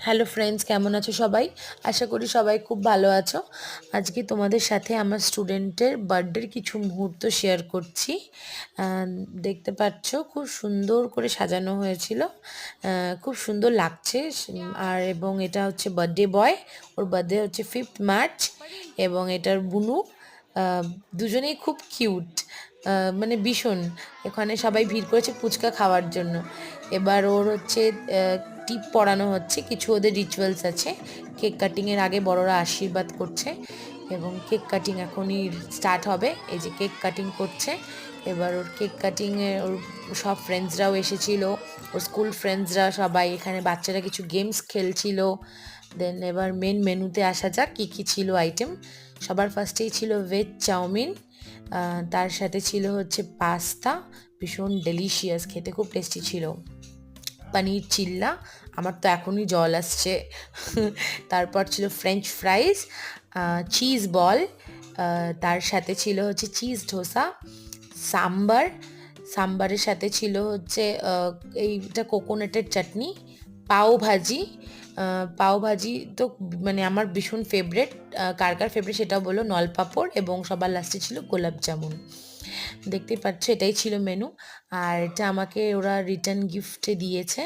Hello friends, কেমন আছো সবাই? আশা করি সবাই খুব ভালো আছো। আজকে তোমাদের সাথে আমার স্টুডেন্টের বার্থডের কিছু মুহূর্ত শেয়ার করছি। আহ, দেখতে পাচ্ছ খুব সুন্দর করে সাজানো হয়েছিল। খুব সুন্দর লাগছে। আর এবং এটা হচ্ছে বার্থডে বয়। ওর বার্থডে হচ্ছে 5th মার্চ এবং এটার বুনু। আহ, দুজনেই খুব কিউট, মানে ভীষণ। এখানে সবাই ভিড় করেছে পুচকা খাওয়ার জন্য। এবার ওর হচ্ছে টিপ পরানো হচ্ছে, কিছু ওদের রিচুয়ালস আছে। কেক কাটিংয়ের আগে বড়রা আশীর্বাদ করছে এবং কেক কাটিং এখনই স্টার্ট হবে। এই যে কেক কাটিং করছে। এবার ওর কেক কাটিংয়ে ওর সব ফ্রেন্ডসরাও এসেছিল, ওর স্কুল ফ্রেন্ডসরা সবাই। এখানে বাচ্চারা কিছু গেমস খেলছিল। দেন এবার মেন মেনুতে আসা যাক, কী কী ছিল আইটেম। সবার ফার্স্টেই ছিল ভেজ চাউমিন, তার সাথে ছিল হচ্ছে পাস্তা, ভীষণ ডেলিশিয়াস, খেতে খুব টেস্টি ছিল। পনির চিল্লা, আমার তো এখনই জল আসছে। তারপর ছিল ফ্রেঞ্চ ফ্রাইজ, চিজ বল, তার সাথে ছিল হচ্ছে চিজ ধোসা, সাম্বার। সাম্বারের সাথে ছিল হচ্ছে এইটা কোকোনাটের চাটনি, পাও ভাজি। পাও ভাজি তো মানে আমার ভীষণ ফেভারেট। কার কার ফেভারিট সেটাও বলো। নলপাপড় এবং সবার লাস্টে ছিল গোলাপ জামুন। দেখতেই পাচ্ছ এটাই ছিল মেনু। আর এটা আমাকে ওরা রিটার্ন গিফটে দিয়েছে।